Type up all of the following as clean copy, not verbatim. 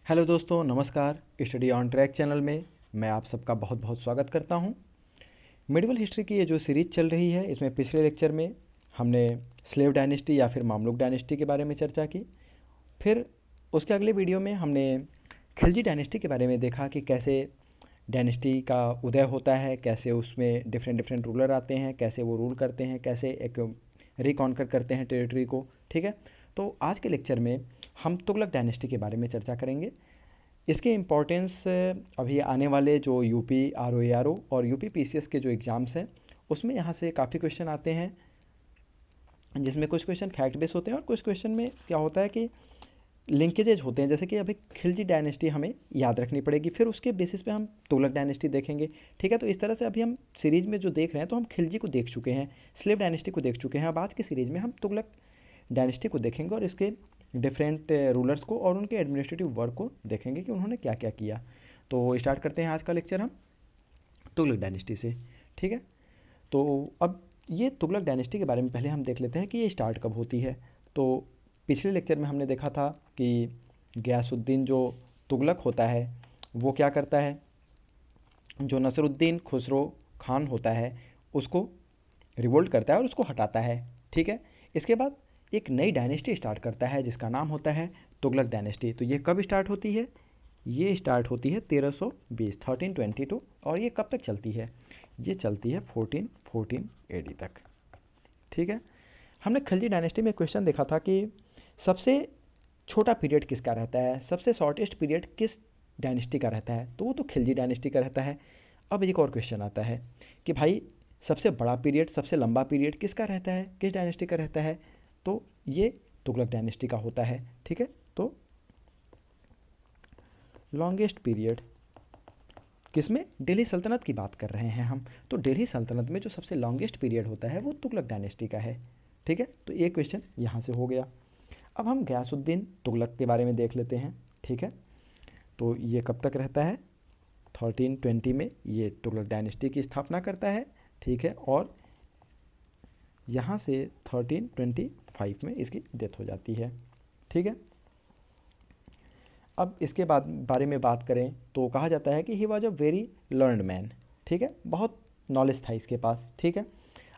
Hello दोस्तों, नमस्कार। Study on track channel में मैं आप सबका बहुत बहुत स्वागत करता हूं। मिडिवल हिस्ट्री की ये जो सीरीज़ चल रही है, इसमें पिछले लेक्चर में हमने स्लेव डायनेस्टी या फिर मामलुक डायनेस्टी के बारे में चर्चा की। फिर उसके अगले वीडियो में हमने खिलजी डायनेस्टी के बारे में देखा कि कैसे डायनेस्टी का उदय होता है, कैसे उसमें डिफरेंट डिफरेंट रूलर आते हैं, कैसे वो रूल करते हैं, कैसे एक रिकॉन्कर करते हैं टेरिटरी को। ठीक है, तो आज के लेक्चर में हम तुगलक डायनेस्टी के बारे में चर्चा करेंगे। इसके इम्पोर्टेंस अभी आने वाले जो यूपी ROARO और यूपी PCS के जो एग्ज़ाम्स हैं उसमें यहाँ से काफ़ी क्वेश्चन आते हैं, जिसमें कुछ क्वेश्चन फैक्ट बेस होते हैं और कुछ क्वेश्चन में क्या होता है कि लिंकेजेज होते हैं। जैसे कि अभी खिलजी डायनेस्टी हमें याद रखनी पड़ेगी, फिर उसके बेसिस पे हम तुगलक डायनेस्टी देखेंगे। ठीक है, तो इस तरह से अभी हम सीरीज़ में जो देख रहे हैं तो हम खिलजी को देख चुके हैं, स्लेव डायनेस्टी को देख चुके हैं। अब आज की सीरीज़ में हम तुगलक डायनेस्टी को देखेंगे और इसके डिफरेंट रूलर्स को और उनके एडमिनिस्ट्रेटिव वर्क को देखेंगे कि उन्होंने क्या क्या किया। तो स्टार्ट करते हैं आज का लेक्चर हम तुगलक डायनेस्टी से। ठीक है, तो अब ये तुगलक डायनेस्टी के बारे में पहले हम देख लेते हैं कि ये स्टार्ट कब होती है। तो पिछले लेक्चर में हमने देखा था कि गयासुद्दीन जो तुगलक होता है वो क्या करता है, जो नसरुद्दीन खुसरो खान होता है उसको रिवोल्ट करता है और उसको हटाता है। ठीक है, इसके बाद एक नई डायनेस्टी स्टार्ट करता है जिसका नाम होता है तुगलक डायनेस्टी। तो ये कब स्टार्ट होती है? ये स्टार्ट होती है 1322 और ये कब तक चलती है? ये चलती है 1414 AD तक। ठीक है, हमने खिलजी डायनेस्टी में क्वेश्चन देखा था कि सबसे छोटा पीरियड किसका रहता है, सबसे शॉर्टेस्ट पीरियड किस डायनेस्टी का रहता है, तो वो तो खिलजी डायनेस्टी का रहता है। अब एक और क्वेश्चन आता है कि भाई सबसे बड़ा पीरियड, सबसे लंबा पीरियड किसका रहता है, किस डायनेस्टी का रहता है, तो ये तुगलक डायनेस्टी का होता है। ठीक है, तो लॉन्गेस्ट पीरियड किसमें, दिल्ली सल्तनत की बात कर रहे हैं हम, तो दिल्ली सल्तनत में जो सबसे लॉन्गेस्ट पीरियड होता है वो तुगलक डायनेस्टी का है। ठीक है, तो ये क्वेश्चन यहाँ से हो गया। अब हम गयासुद्दीन तुगलक के बारे में देख लेते हैं। ठीक है, तो ये कब तक रहता है? 1320 में ये तुगलक डायनेस्टी की स्थापना करता है। ठीक है, और यहाँ से 1325 में इसकी डेथ हो जाती है। ठीक है, अब इसके बाद बारे में बात करें तो कहा जाता है कि he was a very learned man. ठीक है, बहुत नॉलेज था इसके पास। ठीक है,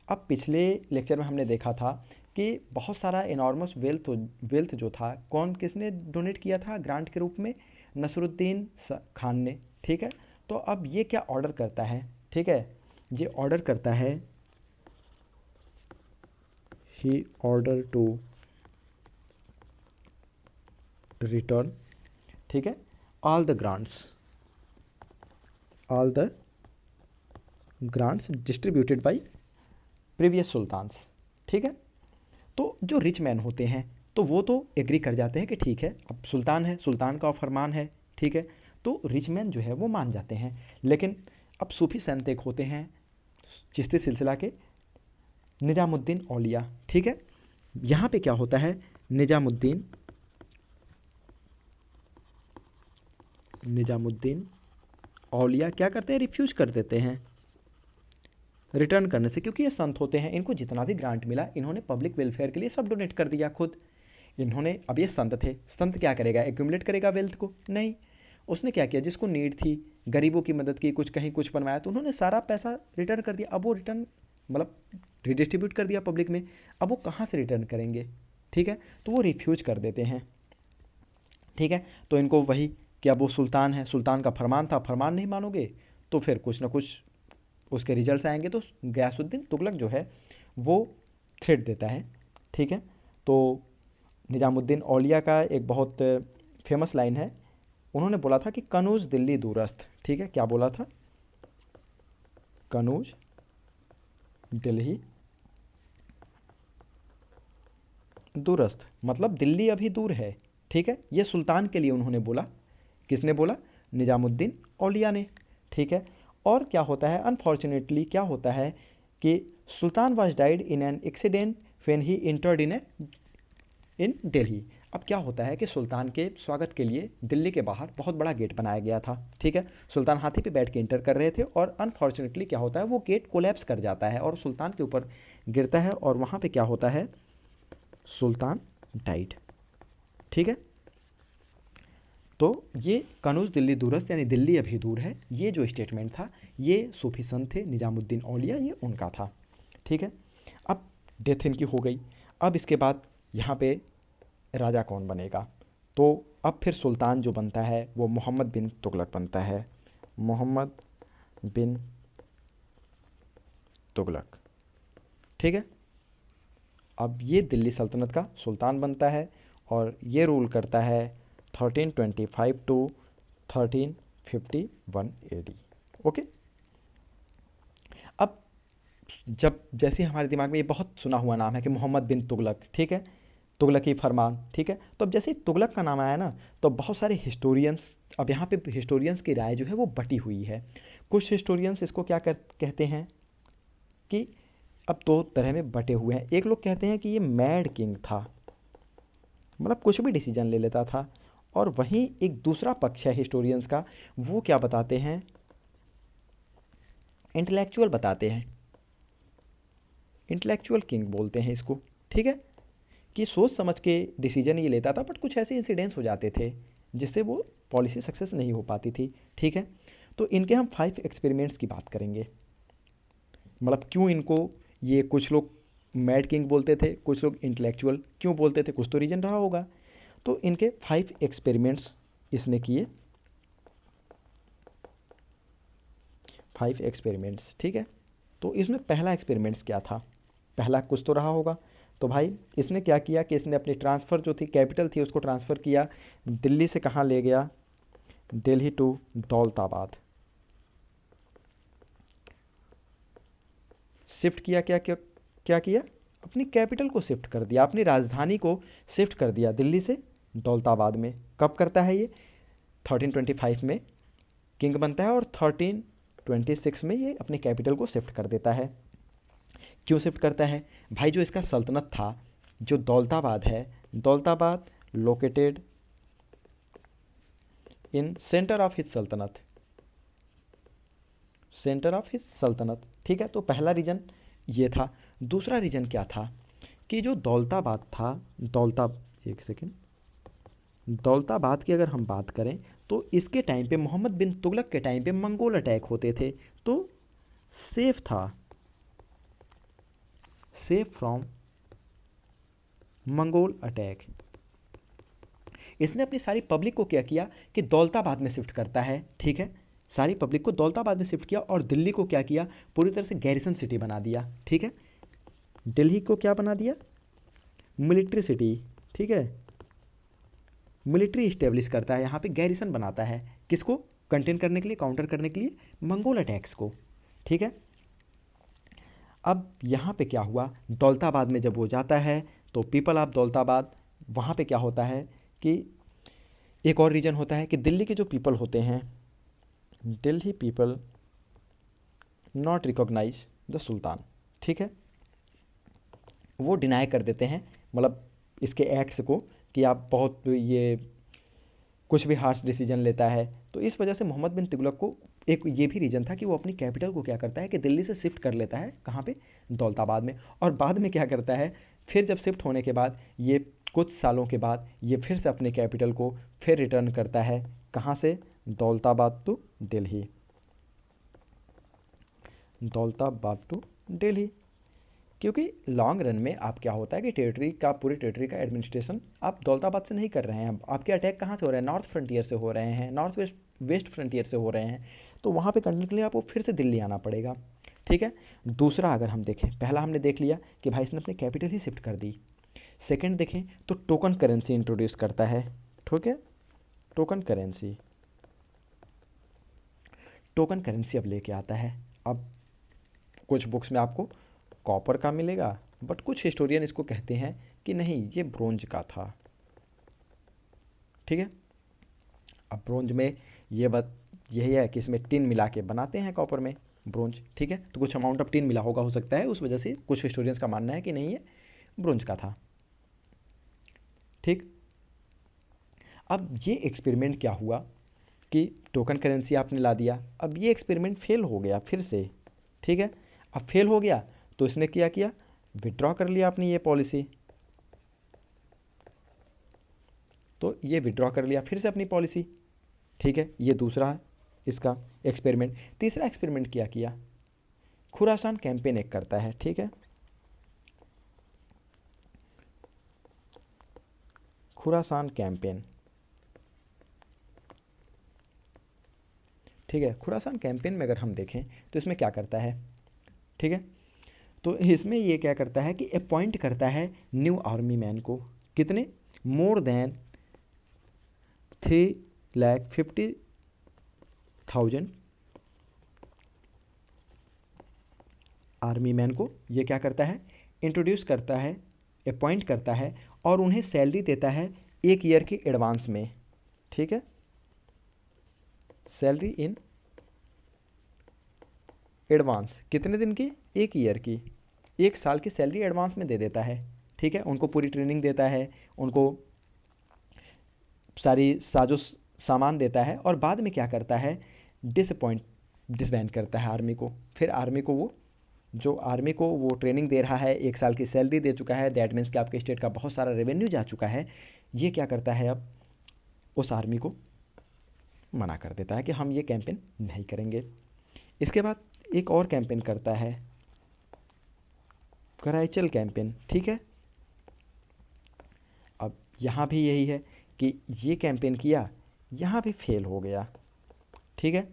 अब पिछले लेक्चर में हमने देखा था कि बहुत सारा इनॉर्मस वेल्थ जो था किसने डोनेट किया था ग्रांट के रूप में? नसरुद्दीन खान ने। ठीक है, तो अब ये क्या ऑर्डर करता है? ठीक है, ये ऑर्डर करता है, ही ऑर्डर टू रिटर्न, ठीक है, all the grants distributed by previous sultans. ठीक है, तो जो रिच मैन होते हैं तो वो तो एग्री कर जाते हैं कि ठीक है, अब सुल्तान है, सुल्तान का फरमान है। ठीक है, तो रिच मैन जो है वो मान जाते हैं। लेकिन अब सूफी संत एक होते हैं चिश्ती सिलसिला के, निजामुद्दीन औलिया। ठीक है, यहाँ पे क्या होता है, निजामुद्दीन औलिया क्या करते हैं, रिफ्यूज कर देते हैं रिटर्न करने से, क्योंकि ये संत होते हैं, इनको जितना भी ग्रांट मिला इन्होंने पब्लिक वेलफेयर के लिए सब डोनेट कर दिया खुद इन्होंने। अब ये संत थे, संत क्या करेगा, एक्यूमुलेट करेगा वेल्थ को? नहीं, उसने क्या किया, जिसको नीड थी, गरीबों की मदद की, कुछ कहीं कुछ बनवाया, तो उन्होंने सारा पैसा रिटर्न कर दिया। अब वो रिटर्न मतलब रिडिस्ट्रीब्यूट कर दिया पब्लिक में, अब वो कहाँ से रिटर्न करेंगे? ठीक है, तो वो रिफ्यूज कर देते हैं। ठीक है, तो इनको वही कि अब वो सुल्तान है, सुल्तान का फरमान था, फरमान नहीं मानोगे तो फिर कुछ ना कुछ उसके रिजल्ट्स आएंगे। तो गयासुद्दीन तुगलक जो है वो थ्रेट देता है। ठीक है, तो निजामुद्दीन औलिया का एक बहुत फेमस लाइन है, उन्होंने बोला था कि कनूज दिल्ली दूरस्थ। ठीक है, क्या बोला था? कनूज दिल्ली दूरस्थ, मतलब दिल्ली अभी दूर है। ठीक है, ये सुल्तान के लिए उन्होंने बोला। किसने बोला? निजामुद्दीन औलिया ने। ठीक है, और क्या होता है, अनफॉर्चुनेटली क्या होता है कि sultan was died in an accident when he entered in Delhi. अब क्या होता है कि सुल्तान के स्वागत के लिए दिल्ली के बाहर बहुत बड़ा गेट बनाया गया था। ठीक है, सुल्तान हाथी पे बैठ के इंटर कर रहे थे और अनफॉर्चुनेटली क्या होता है, वो गेट कोलैप्स कर जाता है और सुल्तान के ऊपर गिरता है और वहाँ पे क्या होता है, सुल्तान डाइड। ठीक है, तो ये कनूज दिल्ली दूरस्थ यानी दिल्ली अभी दूर है, ये जो स्टेटमेंट था ये सूफी संत थे निज़ामुद्दीन औलिया, ये उनका था। ठीक है, अब डेथ इनकी हो गई। अब इसके बाद यहाँ पे राजा कौन बनेगा, तो अब फिर सुल्तान जो बनता है वो मोहम्मद बिन तुगलक बनता है, मोहम्मद बिन तुगलक। ठीक है, अब ये दिल्ली सल्तनत का सुल्तान बनता है और ये रूल करता है 1325 टू 1351 AD। ओके, अब जब जैसे हमारे दिमाग में ये बहुत सुना हुआ नाम है कि मोहम्मद बिन तुगलक, ठीक है, तुगलकी फरमान, ठीक है, तो अब जैसे ही तुगलक का नाम आया ना तो बहुत सारे हिस्टोरियंस, अब यहाँ पे हिस्टोरियंस की राय जो है वो बटी हुई है। कुछ हिस्टोरियंस इसको क्या कहते हैं कि अब दो तरह में बटे हुए हैं। एक लोग कहते हैं कि ये मैड किंग था, मतलब कुछ भी डिसीजन ले लेता था, और वहीं एक दूसरा पक्ष है हिस्टोरियंस का, वो क्या बताते हैं, इंटेलेक्चुअल बताते हैं, इंटेलेक्चुअल किंग बोलते हैं इसको। ठीक है, कि सोच समझ के डिसीजन ये लेता था, बट कुछ ऐसे इंसिडेंट्स हो जाते थे जिससे वो पॉलिसी सक्सेस नहीं हो पाती थी। ठीक है, तो इनके हम 5 एक्सपेरिमेंट्स की बात करेंगे, मतलब क्यों इनको ये कुछ लोग मैड किंग बोलते थे, कुछ लोग इंटेलेक्चुअल क्यों बोलते थे, कुछ तो रीजन रहा होगा। तो इनके 5 एक्सपेरिमेंट्स इसने किए, 5 एक्सपेरिमेंट्स। ठीक है, तो इसमें पहला एक्सपेरिमेंट्स क्या था, पहला कुछ तो रहा होगा। तो भाई इसने क्या किया कि इसने अपनी ट्रांसफ़र जो थी, कैपिटल थी, उसको ट्रांसफ़र किया दिल्ली से, कहाँ ले गया, दिल्ली टू दौलताबाद शिफ्ट किया। क्या क्या क्या किया, अपनी कैपिटल को शिफ्ट कर दिया, अपनी राजधानी को शिफ्ट कर दिया दिल्ली से दौलताबाद में। कब करता है ये, 1325 में किंग बनता है और 1326 में ये अपनी कैपिटल को शिफ्ट कर देता है। क्यों शिफ्ट करता है भाई, जो इसका सल्तनत था, जो दौलताबाद है, Daulatabad located in centre of his सल्तनत, सेंटर ऑफ हिज सल्तनत। ठीक है, तो पहला रीजन ये था। दूसरा रीजन क्या था कि जो दौलताबाद था, एक सेकेंड, दौलताबाद की अगर हम बात करें तो इसके टाइम पे, मोहम्मद बिन तुगलक के टाइम पे मंगोल अटैक होते थे, तो सेफ था, सेफ फ्रॉम मंगोल अटैक। इसने अपनी सारी पब्लिक को क्या किया कि दौलताबाद में शिफ्ट करता है। ठीक है, सारी पब्लिक को दौलताबाद में शिफ्ट किया और दिल्ली को क्या किया, पूरी तरह से गैरिसन सिटी बना दिया। ठीक है, दिल्ली को क्या बना दिया, मिलिट्री सिटी। ठीक है, मिलिट्री इस्टेब्लिश करता है, यहाँ पे गैरिसन बनाता है, किसको कंटेन करने के लिए, काउंटर करने के लिए मंगोल अटैक्स को। ठीक है, अब यहाँ पे क्या हुआ, दौलताबाद में जब वो जाता है तो पीपल ऑफ दौलताबाद, वहाँ पे क्या होता है कि एक और रीजन होता है कि दिल्ली के जो पीपल होते हैं, Delhi people not recognise the sultan. ठीक है, वो डिनाई कर देते हैं, मतलब इसके एक्ट्स को, कि आप बहुत ये कुछ भी हार्श डिसीजन लेता है। तो इस वजह से मोहम्मद बिन तुगलक को एक ये भी रीज़न था कि वो अपनी कैपिटल को क्या करता है कि दिल्ली से शिफ्ट कर लेता है, कहाँ पे, दौलताबाद में। और बाद में क्या करता है, फिर जब शिफ्ट होने के बाद ये कुछ सालों के बाद ये फिर से अपने कैपिटल को फिर रिटर्न करता है, कहाँ से, दौलताबाद टू दिल्ली, दौलताबाद टू दिल्ली। क्योंकि लॉन्ग रन में आप क्या होता है कि टेरिटरी का, पूरी टेरिटरी का एडमिनिस्ट्रेशन आप दौलताबाद से नहीं कर रहे हैं, आपके अटैक कहाँ से हो रहे हैं, नॉर्थ फ्रंटियर से हो रहे हैं, नॉर्थ वेस्ट फ्रंटियर से हो रहे हैं, तो वहाँ पे करने के लिए आपको फिर से दिल्ली आना पड़ेगा। ठीक है, दूसरा अगर हम देखें, पहला हमने देख लिया कि भाई इसने अपनी कैपिटल ही शिफ्ट कर दी। सेकेंड देखें तो टोकन करेंसी इंट्रोड्यूस करता है। ठीक है, टोकन करेंसी, टोकन करेंसी अब लेके आता है। अब कुछ बुक्स में आपको कॉपर का मिलेगा, बट कुछ हिस्टोरियन इसको कहते हैं कि नहीं ये ब्रोंज का था। ठीक है, अब ब्रोंज में ये बात यही है कि इसमें टिन मिला के बनाते हैं कॉपर में ब्रोंज। ठीक है, तो कुछ अमाउंट ऑफ टिन मिला होगा, हो सकता है, उस वजह से कुछ हिस्टोरियंस का मानना है कि नहीं ये ब्रोंज का था। ठीक, अब ये एक्सपेरिमेंट क्या हुआ कि टोकन करेंसी आपने ला दिया, अब ये एक्सपेरिमेंट फेल हो गया फिर से। ठीक है, अब फेल हो गया तो इसने क्या किया, विड्रॉ कर लिया अपनी ये पॉलिसी। तो ये विड्रॉ कर लिया फिर से अपनी पॉलिसी। ठीक है, ये दूसरा इसका एक्सपेरिमेंट। तीसरा एक्सपेरिमेंट क्या किया, खुरासान कैंपेन एक करता है। ठीक है, खुरासान कैंपेन। ठीक है, खुरासान कैंपेन में अगर हम देखें तो इसमें क्या करता है, ठीक है, तो इसमें ये क्या करता है कि अपॉइंट करता है न्यू आर्मी मैन को। कितने, मोर देन 3,50,000 आर्मी मैन को ये क्या करता है, इंट्रोड्यूस करता है, अपॉइंट करता है और उन्हें सैलरी देता है 1 ईयर की एडवांस में। ठीक है, सैलरी इन एडवांस, कितने दिन की, 1 ईयर की, 1 साल की सैलरी एडवांस में दे देता है। ठीक है, उनको पूरी ट्रेनिंग देता है, उनको सारी साजो सामान देता है और बाद में क्या करता है, डिसबैंड करता है आर्मी को। फिर आर्मी को वो जो आर्मी को वो ट्रेनिंग दे रहा है, 1 साल की सैलरी दे चुका है, दैट मीन्स कि आपके स्टेट का बहुत सारा रेवेन्यू जा चुका है, ये क्या करता है, अब उस आर्मी को मना कर देता है कि हम ये कैंपेन नहीं करेंगे। इसके बाद एक और कैंपेन करता है, कराईचल कैंपेन। ठीक है, अब यहाँ भी यही है कि ये कैंपेन किया, यहाँ भी फेल हो गया। ठीक है,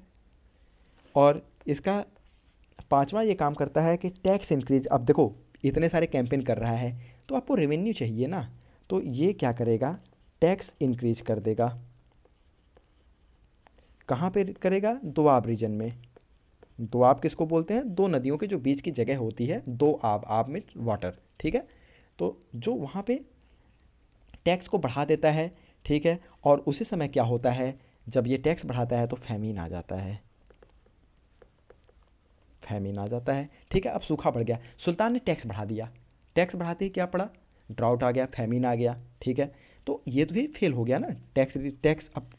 और इसका पांचवा ये काम करता है कि टैक्स इंक्रीज। अब देखो इतने सारे कैंपेन कर रहा है तो आपको रेवेन्यू चाहिए ना, तो ये क्या करेगा, टैक्स इंक्रीज कर देगा। कहाँ पे करेगा, दोआब रीजन में। दोआब किसको बोलते हैं, 2 नदियों के जो बीच की जगह होती है, दो आब, आब में वाटर। ठीक है, तो जो वहाँ पे टैक्स को बढ़ा देता है। ठीक है, और उसी समय क्या होता है, जब ये टैक्स बढ़ाता है तो फैमिन आ जाता है, फैमिन आ जाता है। ठीक है, अब सूखा बढ़ गया, सुल्तान ने टैक्स बढ़ा दिया, टैक्स बढ़ाते ही क्या पड़ा, ड्राउट आ गया, फैमिन आ गया। ठीक है, तो ये तो भी फेल हो गया ना, टैक्स अब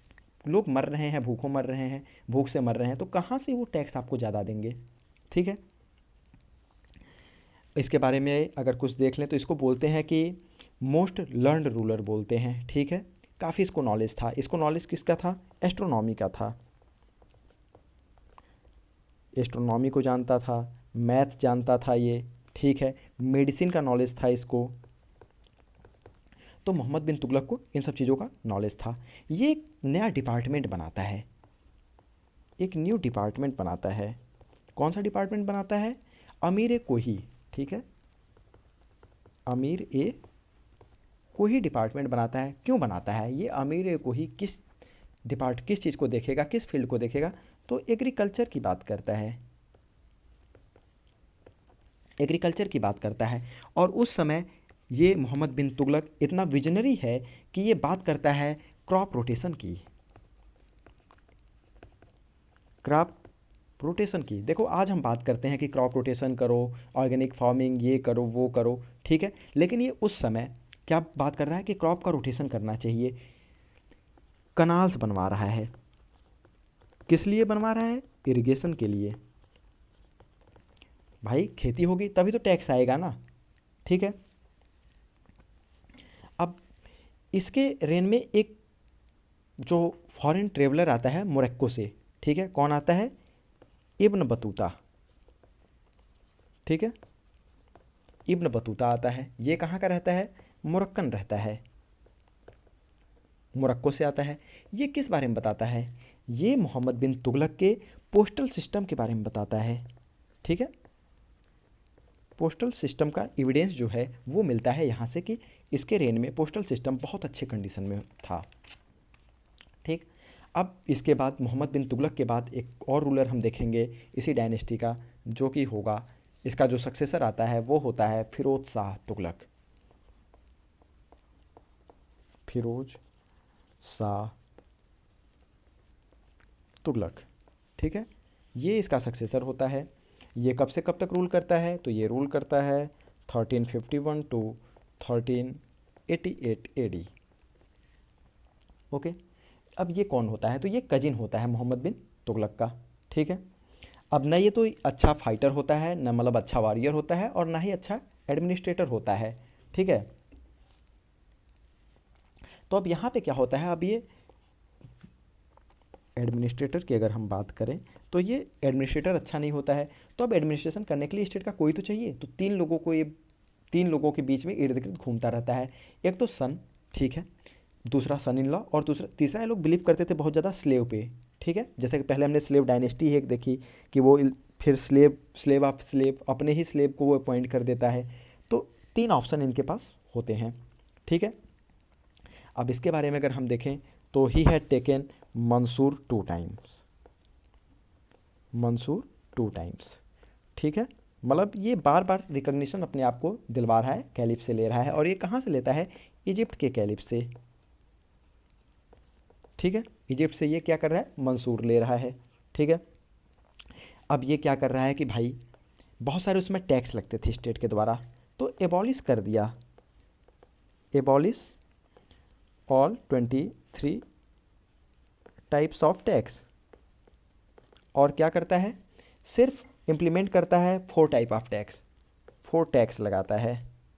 लोग मर रहे हैं, भूखों मर रहे हैं, भूख से मर रहे हैं, तो कहाँ से वो टैक्स आपको ज़्यादा देंगे। ठीक है, इसके बारे में अगर कुछ देख लें तो इसको बोलते हैं कि मोस्ट लर्नड रूलर बोलते हैं। ठीक है, काफ़ी इसको नॉलेज था। इसको नॉलेज किसका था, एस्ट्रोनॉमी का था, एस्ट्रोनॉमी को जानता था, मैथ जानता था ये। ठीक है, मेडिसिन का नॉलेज था इसको। तो मोहम्मद बिन तुगलक को इन सब चीज़ों का नॉलेज था। ये एक नया डिपार्टमेंट बनाता है, एक न्यू डिपार्टमेंट बनाता है। कौन सा डिपार्टमेंट बनाता है, अमीर ए कोही। ठीक है, अमीर ए कोही डिपार्टमेंट बनाता है। क्यों बनाता है ये अमीर ए कोही, किस चीज़ को देखेगा, किस फील्ड को देखेगा, तो एग्रीकल्चर की बात करता है, एग्रीकल्चर की बात करता है। और उस समय ये मोहम्मद बिन तुगलक इतना विजनरी है कि ये बात करता है क्रॉप रोटेशन की, क्रॉप रोटेशन की। देखो आज हम बात करते हैं कि क्रॉप रोटेशन करो, ऑर्गेनिक फार्मिंग, ये करो वो करो। ठीक है, लेकिन ये उस समय क्या बात कर रहा है कि क्रॉप का रोटेशन करना चाहिए। कनाल्स बनवा रहा है, किस लिए बनवा रहा है, इरिगेशन के लिए। भाई खेती होगी तभी तो टैक्स आएगा ना। ठीक है, अब इसके रेन में एक जो फॉरेन ट्रेवलर आता है मोरक्को से। ठीक है, कौन आता है, इब्न बतूता। ठीक है, इब्न बतूता आता है। ये कहाँ का रहता है, मोरक्कन रहता है, मोरक्को से आता है। ये किस बारे में बताता है, ये मोहम्मद बिन तुगलक के पोस्टल सिस्टम के बारे में बताता है। ठीक है, पोस्टल सिस्टम का एविडेंस जो है वो मिलता है यहाँ से कि इसके रेन में पोस्टल सिस्टम बहुत अच्छे कंडीशन में था। ठीक, अब इसके बाद मोहम्मद बिन तुगलक के बाद एक और रूलर हम देखेंगे इसी डायनेस्टी का, जो कि होगा, इसका जो सक्सेसर आता है वो होता है फिरोज शाह तुगलक, फिरोज शाह तुगलक। ठीक है, ये इसका सक्सेसर होता है। ये कब से कब तक रूल करता है, तो ये रूल करता है 1351 टू 1388 एडी। ओके, अब ये कौन होता है, तो ये कजिन होता है मोहम्मद बिन तुगलक का। ठीक है, अब ना ये तो अच्छा फाइटर होता है, ना मतलब अच्छा वॉरियर होता है, और ना ही अच्छा एडमिनिस्ट्रेटर होता है। ठीक है, तो अब यहाँ पे क्या होता है, अब ये एडमिनिस्ट्रेटर की अगर हम बात करें तो ये एडमिनिस्ट्रेटर अच्छा नहीं होता है। तो अब एडमिनिस्ट्रेशन करने के लिए स्टेट का कोई तो चाहिए, तो तीन लोगों के बीच में इर्द गिर्द घूमता रहता है। एक तो सन, ठीक है, दूसरा सन इन लॉ, और तीसरा ये लोग बिलीव करते थे बहुत ज़्यादा स्लेव पे, ठीक है। जैसे कि पहले हमने स्लेव डायनेस्टी एक देखी कि वो फिर स्लेव ऑफ स्लेव अपने ही स्लेव को वो अपॉइंट कर देता है। तो 3 ऑप्शन इनके पास होते हैं, ठीक है। अब इसके बारे में अगर हम देखें तो he had taken Mansur 2 times, Mansur 2 times, ठीक है। मतलब ये बार बार रिकॉग्निशन अपने आप को दिलवा रहा है, कैलिफ से ले रहा है, और ये कहाँ से लेता है, इजिप्ट के कैलिफ से, ठीक है। इजिप्ट से ये क्या कर रहा है, मंसूर ले रहा है, ठीक है। अब ये क्या कर रहा है कि भाई बहुत सारे उसमें टैक्स लगते थे स्टेट के द्वारा, तो एबॉलिश कर दिया, abolish all 23 types of tax, और क्या करता है, सिर्फ इम्प्लीमेंट करता है 4 टाइप ऑफ टैक्स, 4 टैक्स लगाता है,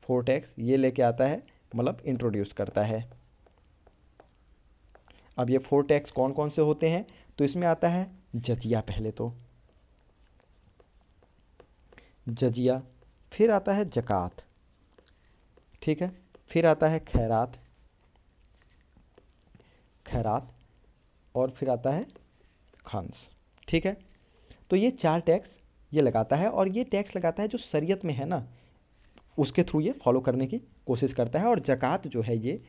4 टैक्स ये लेके आता है, मतलब इंट्रोड्यूस करता है। अब ये 4 टैक्स कौन कौन से होते हैं, तो इसमें आता है जजिया, पहले तो जजिया, फिर आता है जकात, ठीक है, फिर आता है खैरात, खैरात, और फिर आता है खंस, ठीक है। तो ये 4 टैक्स ये लगाता है, और ये टैक्स लगाता है जो शरीयत में है ना, उसके थ्रू ये फॉलो करने की कोशिश करता है। और जकात जो है ये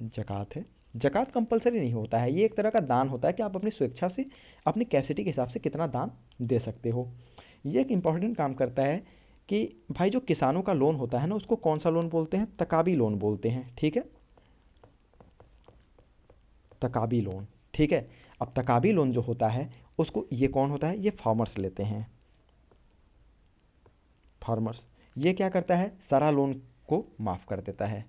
जकात है, जकात कंपलसरी नहीं होता है, ये एक तरह का दान होता है कि आप अपनी स्वेच्छा से अपनी कैपेसिटी के हिसाब से कितना दान दे सकते हो। ये एक इम्पॉर्टेंट काम करता है कि भाई जो किसानों का लोन होता है ना, उसको कौन सा लोन बोलते हैं, तकाबी लोन बोलते हैं, ठीक है, तकाबी लोन, ठीक है। अब तकाबी लोन जो होता है उसको ये कौन होता है, ये फार्मर्स लेते हैं, फार्मर्स। ये क्या करता है, सारा लोन को माफ़ कर देता है,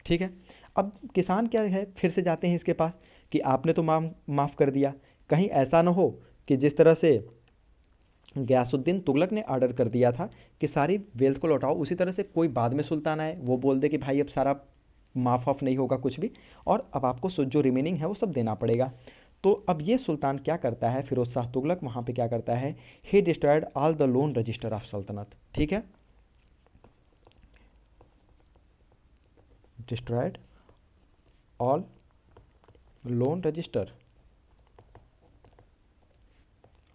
ठीक है। अब किसान क्या है, फिर से जाते हैं इसके पास कि आपने तो माफ़ कर दिया, कहीं ऐसा ना हो कि जिस तरह से गयासुद्दीन तुगलक ने ऑर्डर कर दिया था कि सारी वेल्थ को लौटाओ, उसी तरह से कोई बाद में सुल्तान आए वो बोल दे कि भाई अब सारा माफ ऑफ नहीं होगा कुछ भी, और अब आपको जो रिमेनिंग है वो सब देना पड़ेगा। तो अब ये सुल्तान क्या करता है, फिरोज शाह तुगलक वहाँ पे क्या करता है, he destroyed all the loan register of sultanate, ठीक है, destroyed all loan register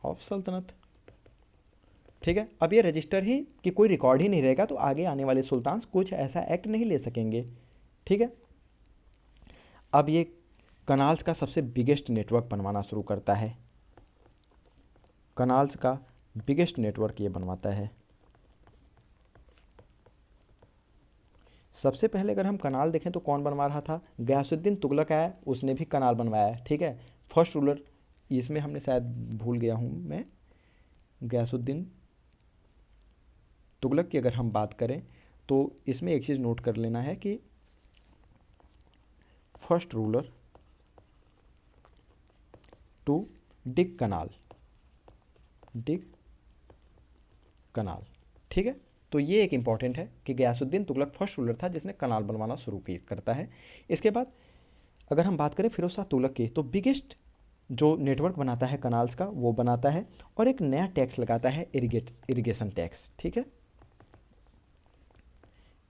of sultanate, ठीक है। अब ये रजिस्टर ही कि कोई रिकॉर्ड ही नहीं रहेगा, तो आगे आने वाले सुल्तान कुछ ऐसा एक्ट नहीं ले सकेंगे, ठीक है। अब ये कनाल्स का सबसे बिगेस्ट नेटवर्क बनवाना शुरू करता है, कनाल्स का बिगेस्ट नेटवर्क ये बनवाता है। सबसे पहले अगर हम कनाल देखें तो कौन बनवा रहा था, गयासुद्दीन तुगलक आया, उसने भी कनाल बनवाया है, ठीक है। फर्स्ट रूलर, इसमें हमने शायद भूल गया हूँ मैं, गयासुद्दीन तुगलक की अगर हम बात करें तो इसमें एक चीज़ नोट कर लेना है कि फर्स्ट रूलर टू डिग कनाल, डिग कनाल, ठीक है। तो ये एक इंपॉर्टेंट है कि गयासुद्दीन तुगलक फर्स्ट रूलर था जिसने कनाल बनवाना शुरू करता है। इसके बाद अगर हम बात करें फिरोज शाह तुगलक की, तो बिगेस्ट जो नेटवर्क बनाता है कनाल्स का वो बनाता है, और एक नया टैक्स लगाता है, इरिगेशन टैक्स, ठीक है,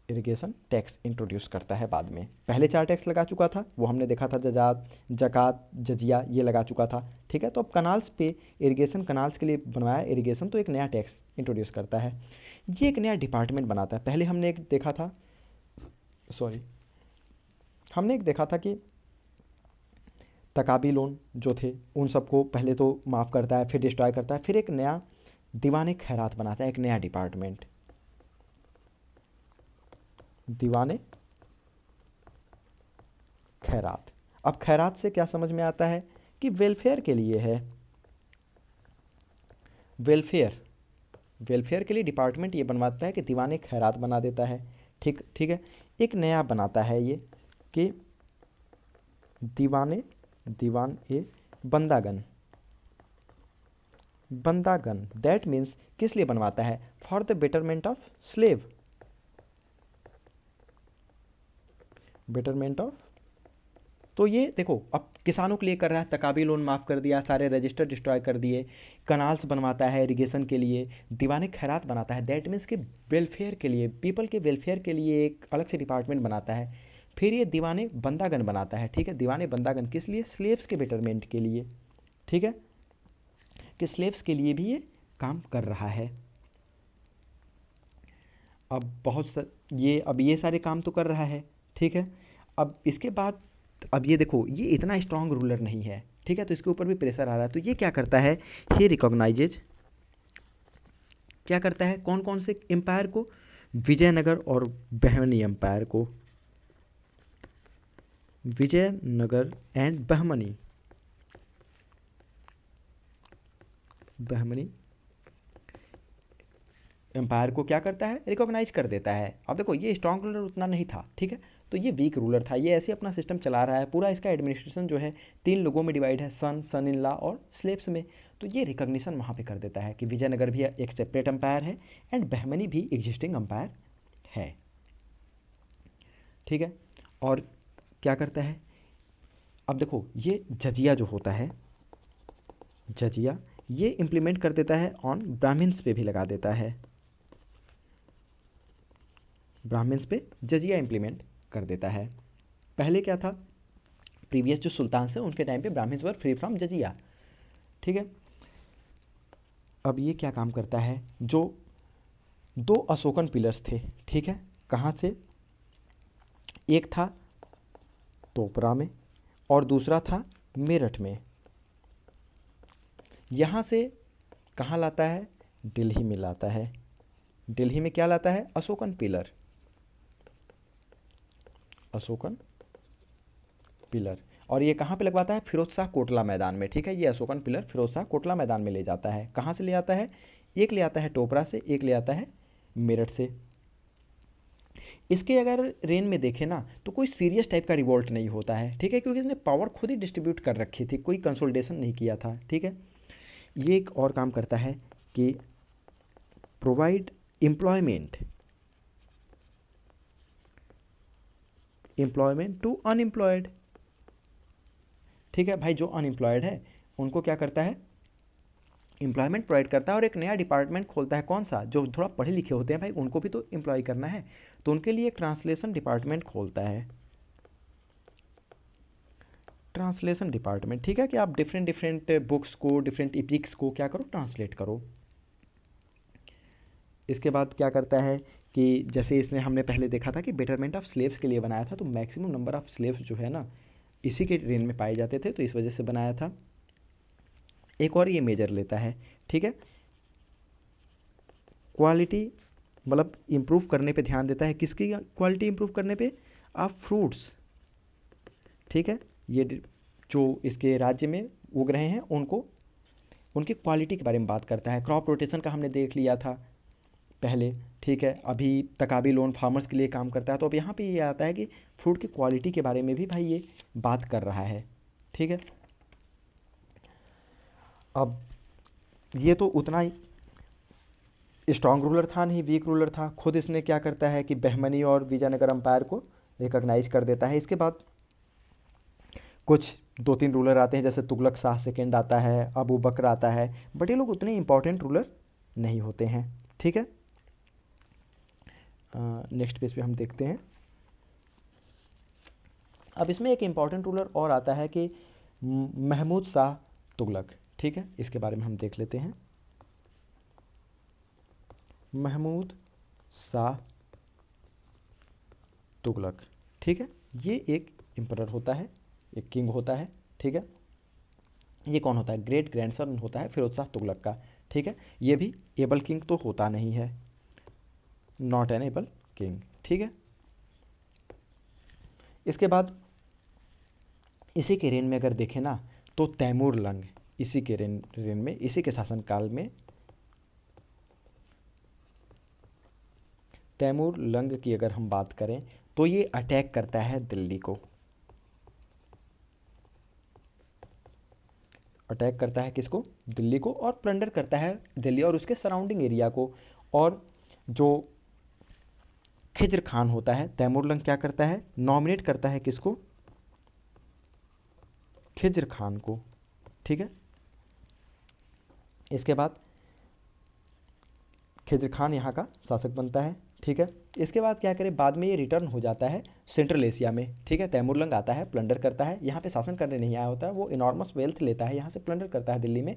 इरिगेशन टैक्स इंट्रोड्यूस करता है बाद में। पहले 4 टैक्स लगा चुका था, वो हमने देखा था, जकात, जजिया, ये लगा चुका था, ठीक है। तो अब कनाल्स पे इरिगेशन, कनाल्स के लिए बनवाया इरिगेशन, तो एक नया टैक्स इंट्रोड्यूस करता है, ये एक नया डिपार्टमेंट बनाता है। पहले हमने एक देखा था, सॉरी, हमने एक देखा था कि तकाबी लोन जो थे उन सबको पहले तो माफ़ करता है, फिर डिस्ट्रॉय करता है, फिर एक नया दीवाने खैरात बनाता है, एक नया डिपार्टमेंट, दीवाने खैरात। अब खैरात से क्या समझ में आता है कि वेलफेयर के लिए है, वेलफेयर, वेलफेयर के लिए डिपार्टमेंट ये बनवाता है कि दीवाने खैरात बना देता है, ठीक ठीक है। एक नया बनाता है ये कि दीवान ए बंदागन, बंदागन, दैट मीन्स किस लिए बनवाता है, for the betterment of slave, betterment of, तो ये देखो अब किसानों के लिए कर रहा है, तकाबी लोन माफ़ कर दिया, सारे रजिस्टर डिस्ट्रॉय कर दिए, कनाल्स बनवाता है इरिगेशन के लिए, दीवाने खैरात बनाता है, दैट मीन्स कि वेलफेयर के लिए, पीपल के वेलफेयर के लिए एक अलग से डिपार्टमेंट बनाता है। फिर ये दीवाने बंदागन बनाता है, ठीक है, दीवाने बंदागन किस लिए, स्लेव्स के बेटरमेंट के लिए, ठीक है, कि स्लेव्स के लिए भी ये काम कर रहा है। अब अब ये सारे काम तो कर रहा है, ठीक है। अब इसके बाद अब ये देखो ये इतना स्ट्रांग रूलर नहीं है, ठीक है, तो इसके ऊपर भी प्रेशर आ रहा है, तो ये क्या करता है, ये रिकॉग्नाइजेज, क्या करता है, कौन कौन से एम्पायर को, विजयनगर और बहमनी एम्पायर को, विजयनगर एंड बहमनी एम्पायर को क्या करता है, रिकॉग्नाइज कर देता है। अब देखो ये स्ट्रांग रूलर उतना नहीं था, ठीक है, तो ये वीक रूलर था, ये ऐसे अपना सिस्टम चला रहा है पूरा। इसका एडमिनिस्ट्रेशन जो है 3 लोगों में डिवाइड है, सन इन लॉ और स्लेव्स में। तो ये रिकॉग्निशन वहाँ पे कर देता है कि विजयनगर भी एक सेपरेट एम्पायर है एंड बहमनी भी एग्जिस्टिंग एम्पायर है, ठीक है। और क्या करता है, अब देखो ये जजिया जो होता है, जजिया ये इम्प्लीमेंट कर देता है ऑन ब्राह्मण्स पे भी लगा देता है, ब्राह्मण्स पे जजिया इम्प्लीमेंट कर देता है। पहले क्या था, प्रीवियस जो सुल्तान थे उनके टाइम पे ब्राह्मण्स वर फ्री फ्रॉम जजिया, ठीक है। अब ये क्या काम करता है, जो 2 अशोकन पिलर्स थे, ठीक है, कहाँ से, एक था तोपरा में और दूसरा था मेरठ में, यहाँ से कहाँ लाता है, दिल्ली में लाता है। दिल्ली में क्या लाता है, अशोकन पिलर, अशोकन पिलर, और ये कहाँ पे लगवाता है, फिरोज शाह कोटला मैदान में, ठीक है। ये अशोकन पिलर फिरोज शाह कोटला मैदान में ले जाता है। कहाँ से ले आता है, एक ले आता है टोपरा से, एक ले आता है मेरठ से। इसके अगर रेन में देखें ना तो कोई सीरियस टाइप का रिवोल्ट नहीं होता है, ठीक है, क्योंकि इसने पावर खुद ही डिस्ट्रीब्यूट कर रखी थी, कोई कंसोलिडेशन नहीं किया था, ठीक है। ये एक और काम करता है कि प्रोवाइड एम्प्लॉयमेंट टू अनएम्प्लॉयड, ठीक है भाई, जो अनएम्प्लॉयड है उनको क्या करता है, एम्प्लॉयमेंट प्रोवाइड करता है और एक नया डिपार्टमेंट खोलता है, कौन सा, जो थोड़ा पढ़े लिखे होते हैं भाई उनको भी तो एम्प्लॉय करना है, तो उनके लिए एक ट्रांसलेशन डिपार्टमेंट खोलता है, ट्रांसलेशन डिपार्टमेंट, ठीक है, कि आप डिफरेंट डिफरेंट बुक्स को, डिफरेंट इपिक्स को क्या करो, ट्रांसलेट करो। इसके बाद क्या करता है कि जैसे इसने हमने पहले देखा था कि बेटरमेंट ऑफ स्लेव्स के लिए बनाया था, तो मैक्सिमम नंबर ऑफ स्लेव्स जो है ना इसी के रेंज में पाए जाते थे, तो इस वजह से बनाया था। एक और ये मेजर लेता है, ठीक है, क्वालिटी मतलब इम्प्रूव करने पे ध्यान देता है, किसकी क्वालिटी इम्प्रूव करने पे, ऑफ फ्रूट्स, ठीक है, ये जो इसके राज्य में उग रहे हैं उनको, उनकी क्वालिटी के बारे में बात करता है। क्रॉप रोटेशन का हमने देख लिया था पहले, ठीक है, अभी तकाबी लोन फार्मर्स के लिए काम करता है, तो अब यहाँ पे ये आता है कि फ्रूट की क्वालिटी के बारे में भी भाई ये बात कर रहा है, ठीक है। अब ये तो उतना ही स्ट्रांग रूलर था नहीं, वीक रूलर था। खुद इसने क्या करता है कि बहमनी और विजयनगर अंपायर को रिकॉग्नाइज कर देता है। इसके बाद कुछ 2-3 रूलर आते हैं, जैसे तुगलक शाह सेकेंड आता है, अबू बकर आता है, बट ये लोग उतने इंपॉर्टेंट रूलर नहीं होते हैं, ठीक है। नेक्स्ट पेज पे हम देखते हैं। अब इसमें एक इम्पॉर्टेंट रूलर और आता है कि महमूद शाह तुगलक, ठीक है, इसके बारे में हम देख लेते हैं। महमूद शाह तुगलक, ठीक है, ये एक एम्परर होता है, एक किंग होता है, ठीक है। ये कौन होता है, ग्रेट ग्रैंडसन होता है फिरोज शाह तुगलक का, ठीक है। ये भी एबल किंग तो होता नहीं है, नॉट एन एबल किंग, ठीक है। इसके बाद इसी के रेन में अगर देखें ना तो तैमूर लंग, इसी के रेन में, इसी के शासनकाल में तैमूर लंग की अगर हम बात करें तो ये अटैक करता है दिल्ली को, अटैक करता है किसको, दिल्ली को, और प्लंडर करता है दिल्ली और उसके सराउंडिंग एरिया को। और जो खिज्र खान होता है, तैमूरलंग क्या करता है, नॉमिनेट करता है किसको, खिज्र खान को, ठीक है। इसके बाद खिज्र खान यहाँ का शासक बनता है, ठीक है। इसके बाद क्या करे, बाद में ये रिटर्न हो जाता है सेंट्रल एशिया में, ठीक है। तैमूरलंग आता है, प्लंडर करता है, यहाँ पे शासन करने नहीं आया होता है, वो इनॉर्मस वेल्थ लेता है यहाँ से, प्लंडर करता है दिल्ली में,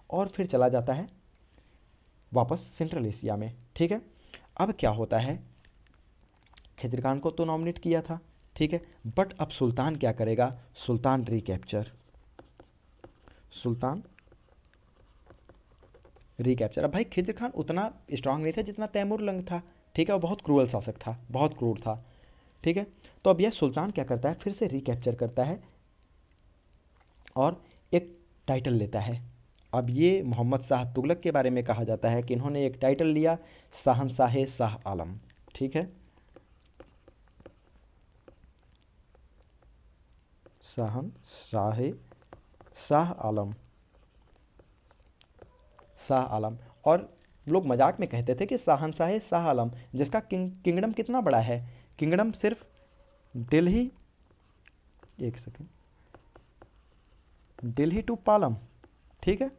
और फिर चला जाता है वापस सेंट्रल एशिया में, ठीक है। अब क्या होता है, खिज्र खान को तो नॉमिनेट किया था, ठीक है, बट अब सुल्तान क्या करेगा, सुल्तान रिकैप्चर, सुल्तान रिकैप्चर। अब भाई खिज्र खान उतना स्ट्रांग नहीं था जितना तैमूरलंग था, ठीक है, वो बहुत क्रूअल शासक था, बहुत क्रूर था, ठीक है। तो अब यह सुल्तान क्या करता है, फिर से रिकैप्चर करता है और एक टाइटल लेता है। अब ये मोहम्मद शाह तुगलक के बारे में कहा जाता है कि इन्होंने एक टाइटल लिया, शहंशाह शाह आलम, ठीक है, शहंशाह शाह आलम, शाह आलम। और लोग मजाक में कहते थे कि शहंशाह शाह आलम, जिसका किंगडम कितना बड़ा है, किंगडम सिर्फ दिल्ली, एक सेकेंड, दिल्ली टू पालम, ठीक है,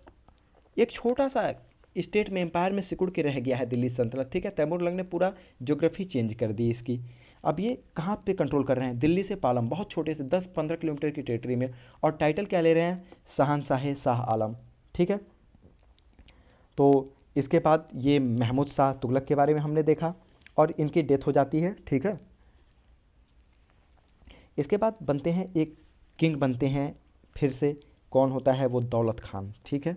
एक छोटा सा स्टेट में, एम्पायर में सिकुड़ के रह गया है दिल्ली सल्तनत, ठीक है। तैमूरलंग ने पूरा ज्योग्राफी चेंज कर दी इसकी। अब ये कहाँ पे कंट्रोल कर रहे हैं, दिल्ली से पालम, बहुत छोटे से 10-15 किलोमीटर की टेरिटरी में, और टाइटल क्या ले रहे हैं, शहंशाह शाह आलम, ठीक है। तो इसके बाद ये महमूद शाह तुगलक के बारे में हमने देखा, और इनकी डेथ हो जाती है, ठीक है। इसके बाद बनते हैं एक किंग बनते हैं फिर से, कौन होता है वो, दौलत खान, ठीक है,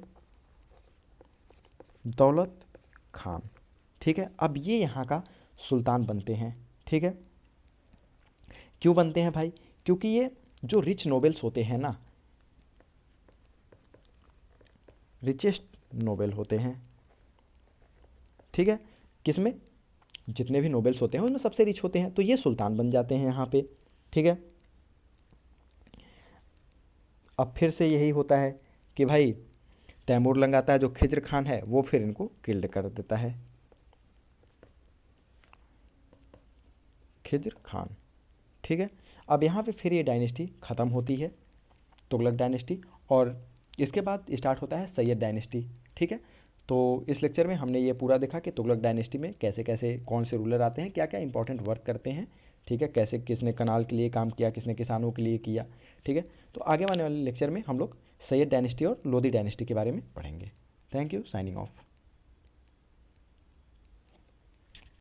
दौलत खान, ठीक है। अब ये यहाँ का सुल्तान बनते हैं, ठीक है। क्यों बनते हैं भाई, क्योंकि ये जो रिच नोबेल्स होते हैं ना, रिचेस्ट नोबेल होते हैं, ठीक है, किसमें, जितने भी नोबेल्स होते हैं उनमें सबसे रिच होते हैं, तो ये सुल्तान बन जाते हैं यहाँ पे, ठीक है। अब फिर से यही होता है कि भाई तैमूरलंग आता है, जो खिज्र खान है वो फिर इनको किल्ड कर देता है, खिज्र खान, ठीक है। अब यहाँ पे फिर ये डायनेस्टी ख़त्म होती है, तुगलक डायनेस्टी, और इसके बाद स्टार्ट होता है सैयद डायनेस्टी, ठीक है। तो इस लेक्चर में हमने ये पूरा देखा कि तुगलक डायनेस्टी में कैसे कैसे कौन से रूलर आते हैं, क्या क्या इंपॉर्टेंट वर्क करते हैं, ठीक है, कैसे किसने कनाल के लिए काम किया, किसने किसानों के लिए किया, ठीक है। तो आगे आने वाले लेक्चर में हम लोग सैयद डायनेस्टी और लोधी डायनेस्टी के बारे में पढ़ेंगे। Thank you, signing off.